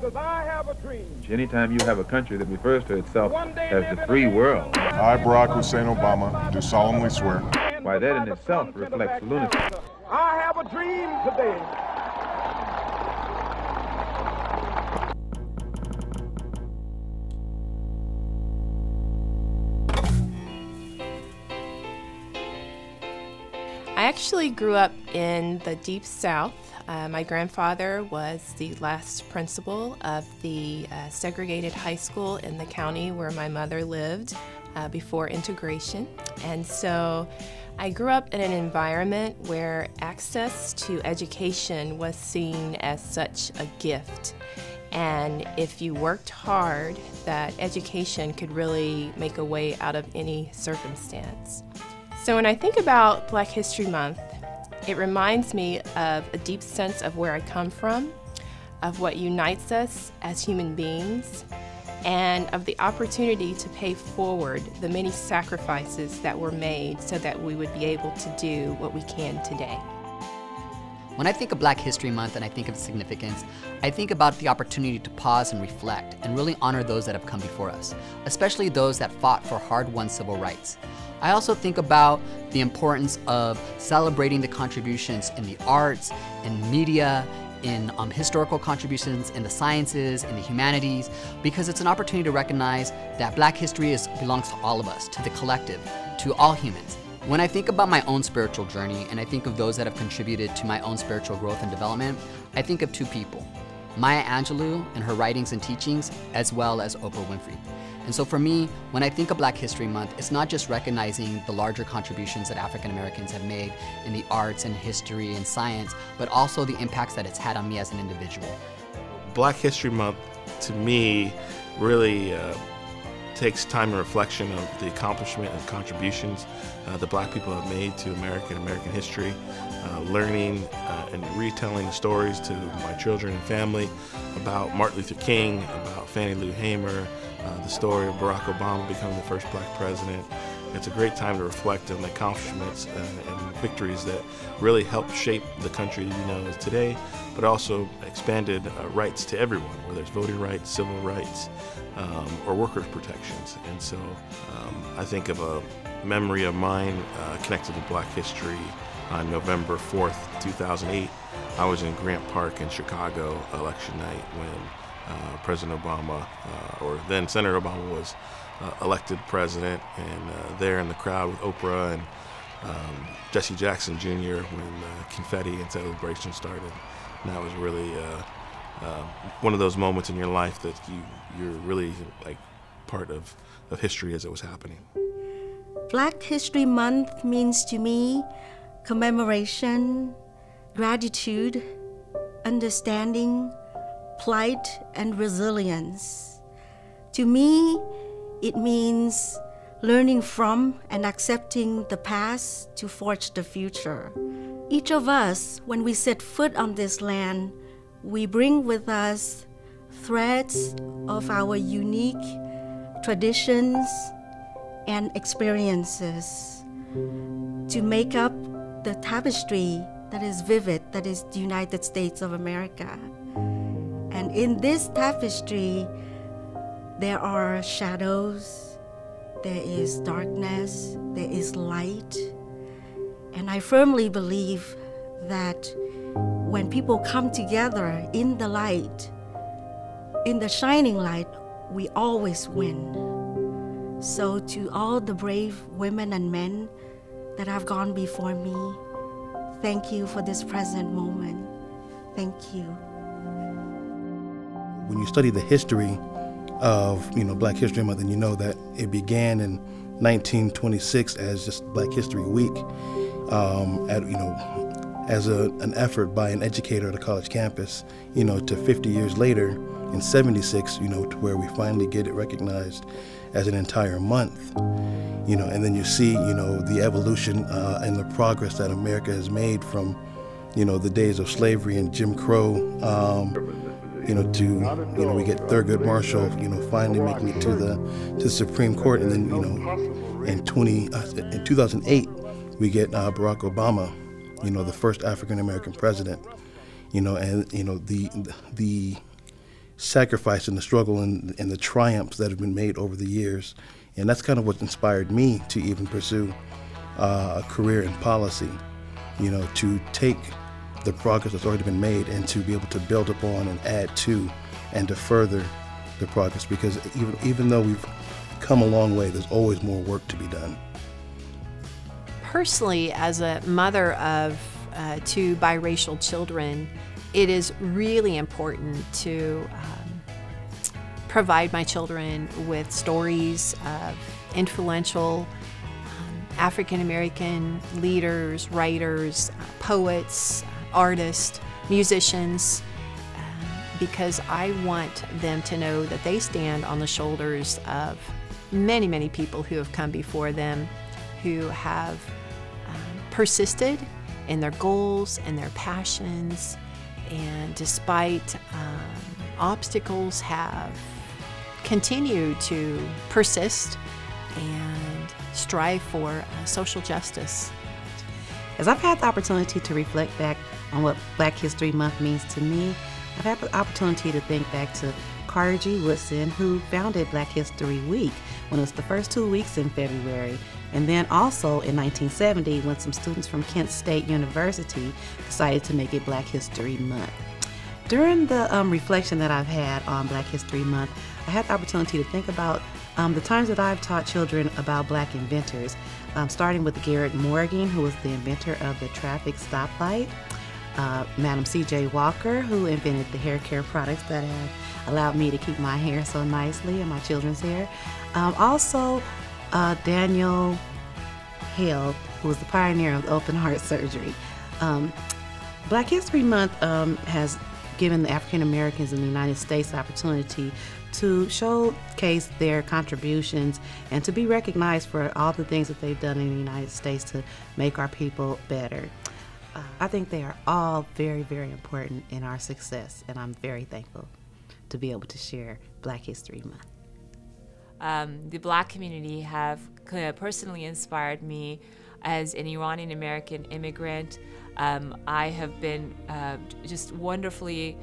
'cause I have a dream. Anytime you have a country that refers to itself as the free world. I, Barack Hussein Obama, do solemnly swear. Why, that in itself reflects lunacy. I have a dream today. I actually grew up in the Deep South. My grandfather was the last principal of the segregated high school in the county where my mother lived before integration. And so I grew up in an environment where access to education was seen as such a gift. And if you worked hard, that education could really make a way out of any circumstance. So when I think about Black History Month, it reminds me of a deep sense of where I come from, of what unites us as human beings, and of the opportunity to pay forward the many sacrifices that were made so that we would be able to do what we can today. When I think of Black History Month and I think of its significance, I think about the opportunity to pause and reflect and really honor those that have come before us, especially those that fought for hard-won civil rights. I also think about the importance of celebrating the contributions in the arts, in media, in historical contributions in the sciences, in the humanities, because it's an opportunity to recognize that Black history belongs to all of us, to the collective, to all humans. When I think about my own spiritual journey and I think of those that have contributed to my own spiritual growth and development, I think of two people, Maya Angelou and her writings and teachings, as well as Oprah Winfrey. And so for me, when I think of Black History Month, it's not just recognizing the larger contributions that African Americans have made in the arts and history and science, but also the impacts that it's had on me as an individual. Black History Month, to me, really takes time and reflection of the accomplishment and contributions that Black people have made to American history, learning and retelling the stories to my children and family about Martin Luther King, about Fannie Lou Hamer, the story of Barack Obama becoming the first Black president. It's a great time to reflect on the accomplishments and victories that really helped shape the country we know as today, but also expanded rights to everyone, whether it's voting rights, civil rights, or workers' protections. And so I think of a memory of mine connected to Black history on November 4th, 2008. I was in Grant Park in Chicago election night when President Obama, or then Senator Obama, was elected president, and there in the crowd with Oprah and Jesse Jackson Jr. when confetti and celebration started. And that was really one of those moments in your life that you're really like part of history as it was happening. Black History Month means to me commemoration, gratitude, understanding, plight, and resilience. To me, it means learning from and accepting the past to forge the future. Each of us, when we set foot on this land, we bring with us threads of our unique traditions and experiences to make up the tapestry that is vivid, that is the United States of America. And in this tapestry, there are shadows, there is darkness, there is light. And I firmly believe that when people come together in the light, in the shining light, we always win. So to all the brave women and men that have gone before me, thank you for this present moment. Thank you. When you study the history of Black History Month, and you know that it began in 1926 as just Black History Week, as an effort by an educator at a college campus, to 50 years later in 76, to where we finally get it recognized as an entire month, and then you see, the evolution and the progress that America has made from, the days of slavery and Jim Crow, to, we get Thurgood Marshall, finally making it to the Supreme Court, and then, in 2008, we get Barack Obama, the first African American president, and the sacrifice and the struggle and the triumphs that have been made over the years. And that's kind of what inspired me to even pursue a career in policy, to take the progress that's already been made and to be able to build upon and add to and to further the progress, because even though we've come a long way, there's always more work to be done. Personally, as a mother of two biracial children, it is really important to provide my children with stories of influential African American leaders, writers, poets, artists, musicians, because I want them to know that they stand on the shoulders of many, many people who have come before them, who have persisted in their goals and their passions, and despite obstacles have continued to persist and strive for social justice. As I've had the opportunity to reflect back on what Black History Month means to me, I've had the opportunity to think back to Carter G. Woodson, who founded Black History Week when it was the first 2 weeks in February. And then also in 1970, when some students from Kent State University decided to make it Black History Month. During the reflection that I've had on Black History Month, I had the opportunity to think about the times that I've taught children about Black inventors, starting with Garrett Morgan, who was the inventor of the traffic stoplight, Madam C.J. Walker, who invented the hair care products that have allowed me to keep my hair so nicely and my children's hair. Also, Daniel Hale, who was the pioneer of open heart surgery. Black History Month has given the African Americans in the United States the opportunity to showcase their contributions and to be recognized for all the things that they've done in the United States to make our people better. I think they are all very, very important in our success, and I'm very thankful to be able to share Black History Month. The Black community have personally inspired me as an Iranian American immigrant. I have been just wonderfully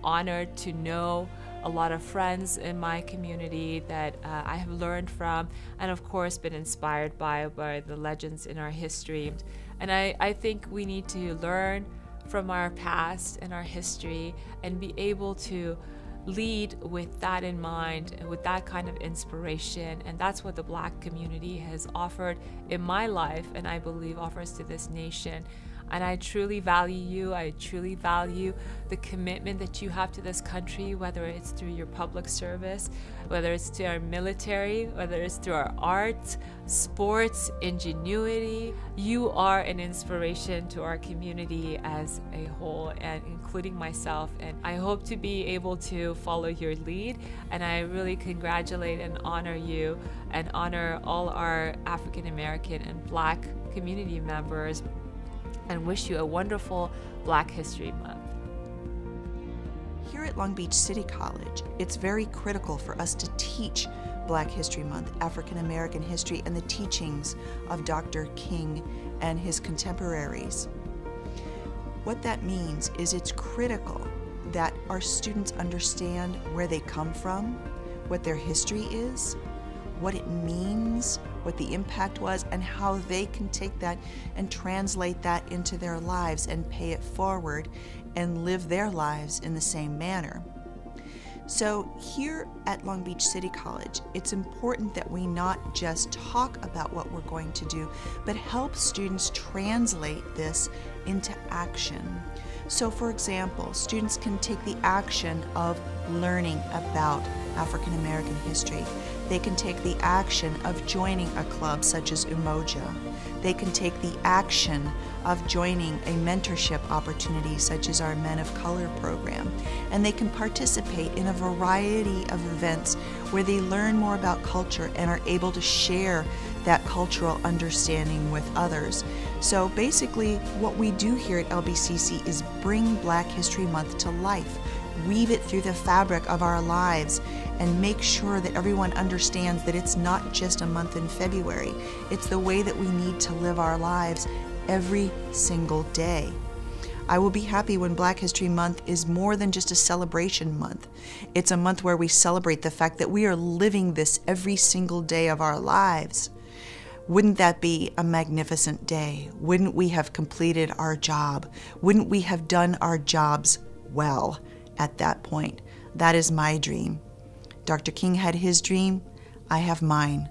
honored to know a lot of friends in my community that I have learned from, and of course been inspired by the legends in our history. And I think we need to learn from our past and our history and be able to lead with that in mind and with that kind of inspiration. And that's what the Black community has offered in my life, and I believe offers to this nation. And I truly value you. I truly value the commitment that you have to this country, whether it's through your public service, whether it's to our military, whether it's through our arts, sports, ingenuity. You are an inspiration to our community as a whole, and including myself. And I hope to be able to follow your lead. And I really congratulate and honor you and honor all our African American and Black community members, and wish you a wonderful Black History Month. Here at Long Beach City College, it's very critical for us to teach Black History Month, African American history, and the teachings of Dr. King and his contemporaries. What that means is it's critical that our students understand where they come from, what their history is, what it means, what the impact was, and how they can take that and translate that into their lives and pay it forward and live their lives in the same manner. So here at Long Beach City College, it's important that we not just talk about what we're going to do, but help students translate this into action. So for example, students can take the action of learning about African American history. They can take the action of joining a club such as Umoja. They can take the action of joining a mentorship opportunity such as our Men of Color program. And they can participate in a variety of events where they learn more about culture and are able to share that cultural understanding with others. So basically what we do here at LBCC is bring Black History Month to life, weave it through the fabric of our lives, and make sure that everyone understands that it's not just a month in February. It's the way that we need to live our lives every single day. I will be happy when Black History Month is more than just a celebration month. It's a month where we celebrate the fact that we are living this every single day of our lives. Wouldn't that be a magnificent day? Wouldn't we have completed our job? Wouldn't we have done our jobs well at that point? That is my dream. Dr. King had his dream. I have mine.